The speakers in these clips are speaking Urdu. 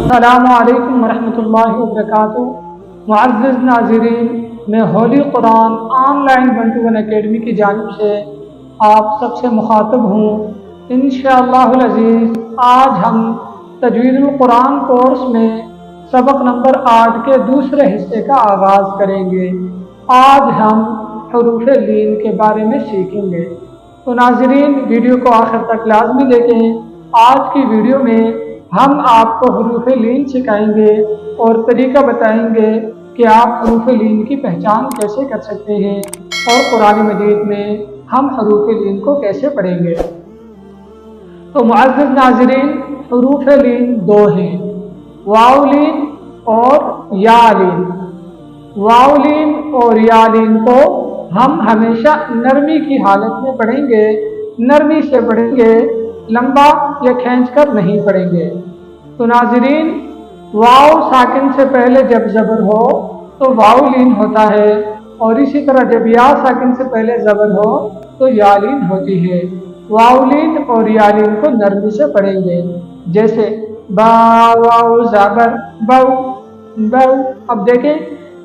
السلام علیکم ورحمۃ اللہ وبرکاتہ۔ معزز ناظرین، میں ہولی قرآن آن لائن 1-to-1 اکیڈمی کی جانب سے آپ سب سے مخاطب ہوں۔ انشاءاللہ العزیز آج ہم تجوید القرآن کورس میں سبق نمبر 8 کے دوسرے حصے کا آغاز کریں گے۔ آج ہم حروف لین کے بارے میں سیکھیں گے، تو ناظرین ویڈیو کو آخر تک لازمی دیکھیں۔ آج کی ویڈیو میں ہم آپ کو حروف لین سکھائیں گے اور طریقہ بتائیں گے کہ آپ حروف لین کی پہچان کیسے کر سکتے ہیں اور قرآن مجید میں ہم حروف لین کو کیسے پڑھیں گے۔ تو معزز ناظرین، حروف لین دو ہیں، واو لین اور یا لین۔ واو لین اور یا لین کو ہم ہمیشہ نرمی کی حالت میں پڑھیں گے، نرمی سے پڑھیں گے، لمبا یا کھینچ کر نہیں پڑھیں گے۔ تو ناظرین، واو ساکن سے پہلے جب زبر ہو تو واو لین ہوتا ہے، اور اسی طرح جب یا ساکن سے پہلے زبر ہو تو یا لین ہوتی ہے۔ واو لین اور یا لین کو نرمی سے پڑھیں گے، جیسے با واو زبر بو بو۔ اب دیکھیں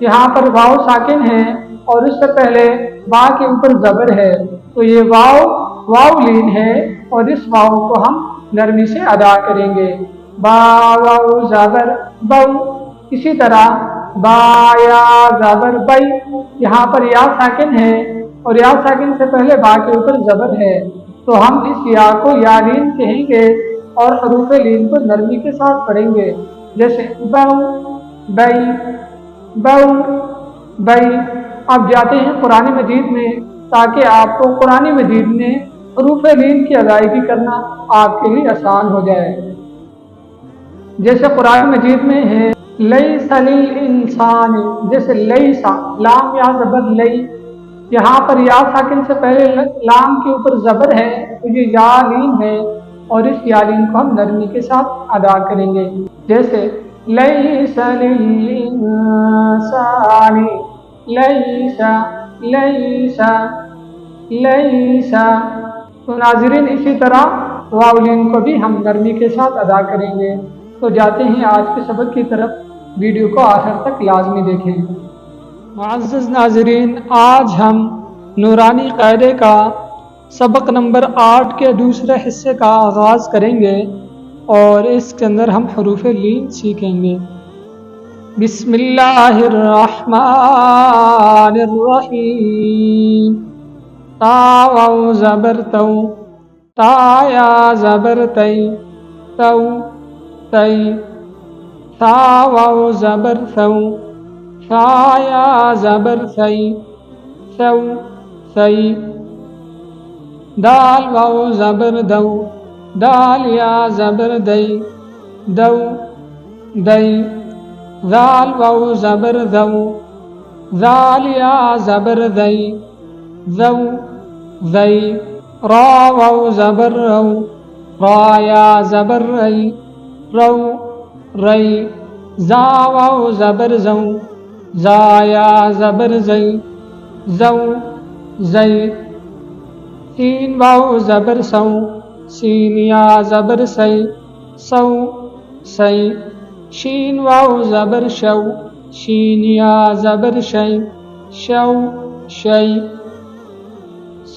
یہاں پر واو ساکن ہے اور اس سے پہلے با کے اوپر زبر ہے، تو یہ واو لین ہے اور اس واو کو ہم نرمی سے ادا کریں گے، با واو زبر بو۔ اسی طرح با یا زبر بئی، یہاں پر یا ساکن ہے اور یا ساکن سے پہلے با کے اوپر زبر ہے، تو ہم اس یا کو یا لین کہیں گے اور حروف لین کو نرمی کے ساتھ پڑھیں گے، جیسے بو بئی بو بئی۔ اب جاتے ہیں قرآن مجید میں تاکہ آپ کو قرآن مجید میں حروف لین کی ادائیگی کرنا آپ کے لیے آسان ہو جائے۔ جیسے قرآن مجید میں ہے لیس للانسان، جیسے لیسا لام یا زبر لئی، یہاں پر یا ساکن سے پہلے لام کے اوپر زبر ہے تو یہ یا لین ہے اور اس یا لین کو ہم نرمی کے ساتھ ادا کریں گے، جیسے لیس للانسان لیسا لیسا لیسا۔ تو ناظرین اسی طرح واو لین کو بھی ہم نرمی کے ساتھ ادا کریں گے۔ تو جاتے ہیں آج کے سبق کی طرف، ویڈیو کو آخر تک لازمی دیکھیں۔ معزز ناظرین، آج ہم نورانی قاعدے کا سبق نمبر 8 کے دوسرے حصے کا آغاز کریں گے اور اس کے اندر ہم حروف لین سیکھیں گے۔ بسم اللہ الرحمن الرحیم۔ تا واو زبر تو، تا یا زبر تی تو تی، ثا واو زبر ثو، ثا یا زبر ثی ثو ثی، دال واو زبر دو، دال یا زبر دی دو دی، ذال واو زبر ذو، ذال یا زبر ذی ذو ذی، را واو زبر رو، را یا زبر ری رو ری، زا واو زبر زو، زا یا زبر زی زو زی، سین واو زبر سو، سین یا زبر سی سو سی، شین واو زبر شو، شین یا زبر شی شو شی،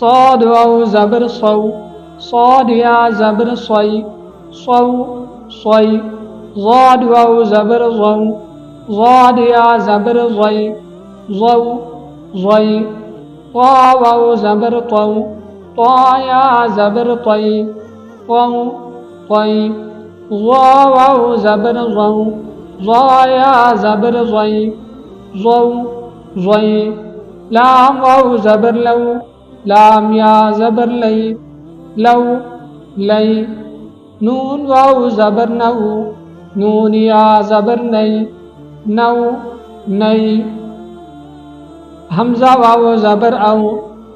صاد واو زبر صو، صاد یا زبر صی صو صی، ضاد واو زبر ضو، ضاد یا زبر ضی ضو ضی، طا واو زبر طو، طا یا زبر طی طو طی، ظا واو زبر ضو، ظا یا زبر ضی ضو ضی، لام واو زبر لو، لام یا زبر لی لو لی، نون واو زبر نو، نون یا زبر نئی نو نئی، حمزہ واو زبر او،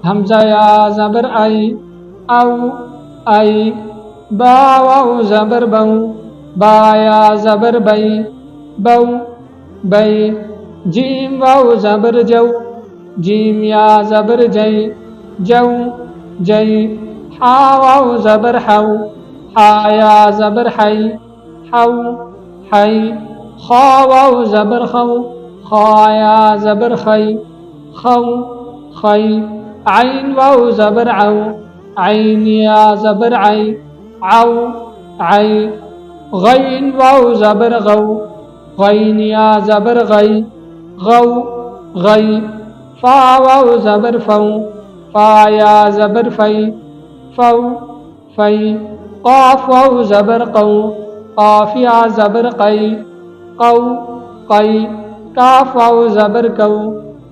حمزہ یا زبر ای او ای، با واو زبر بو، با یا زبر بئی بو بئی، جیم واو زبر جو، جیم یا زبر جئی جو جئی، حا واو زبر حو حا یا زبر حی حو حی خا واو زبر خو خا یا زبر خی خو خی عین واو زبر عو عین یا زبر عی عو عی غین واو زبر غو غین یا زبر غی غو غی فا واو زبر فو فا یا زبر فی فو فی قاف واو زبر قو قاف یا زبر قی قو قی کاف واو زبر کو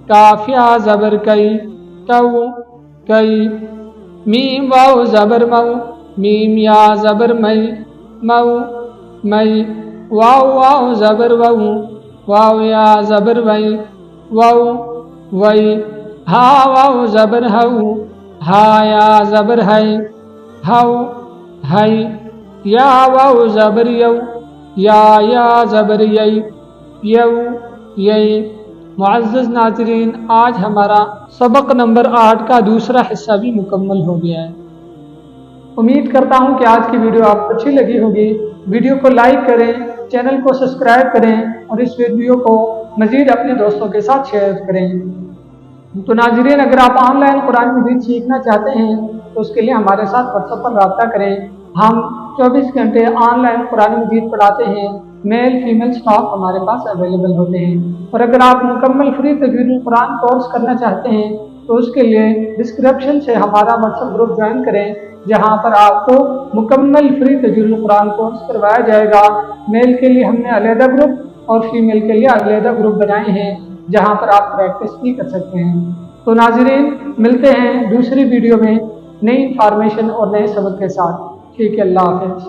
کاف یا زبر کئی کو کئی میم واو زبر مو میم یا زبر مئی مو مئی واو واو زبر وو واو یا زبر وئی وو وئی ہا واو زبر ہو ہا یا زبر ہے ہو ہے یا واو زبر یو یا زبر یئی یو یئی معزز ناظرین، آج ہمارا سبق نمبر 8 کا دوسرا حصہ بھی مکمل ہو گیا ہے۔ امید کرتا ہوں کہ آج کی ویڈیو آپ کو اچھی لگی ہوگی۔ ویڈیو کو لائک کریں، چینل کو سبسکرائب کریں اور اس ویڈیو کو مزید اپنے دوستوں کے ساتھ شیئر کریں۔ تو ناظرین، اگر آپ آن لائن قرآن مجید سیکھنا چاہتے ہیں تو اس کے لیے ہمارے ساتھ واٹس ایپ پر رابطہ کریں۔ ہم 24 گھنٹے آن لائن قرآن مجید پڑھاتے ہیں۔ میل فیمیل سٹاف ہمارے پاس اویلیبل ہوتے ہیں، اور اگر آپ مکمل فری تجوید القرآن کورس کرنا چاہتے ہیں تو اس کے لیے ڈسکرپشن سے ہمارا واٹس ایپ گروپ جوائن کریں، جہاں پر آپ کو مکمل فری تجوید القرآن کورس کروایا جائے گا۔ میل کے لیے ہم نے علیحدہ گروپ اور فیمیل کے لیے علیحدہ گروپ بنائے ہیں، جہاں پر آپ پریکٹس بھی کر سکتے ہیں۔ تو ناظرین، ملتے ہیں دوسری ویڈیو میں نئی انفارمیشن اور نئے سبق کے ساتھ۔ ٹھیک ہے، اللہ حافظ۔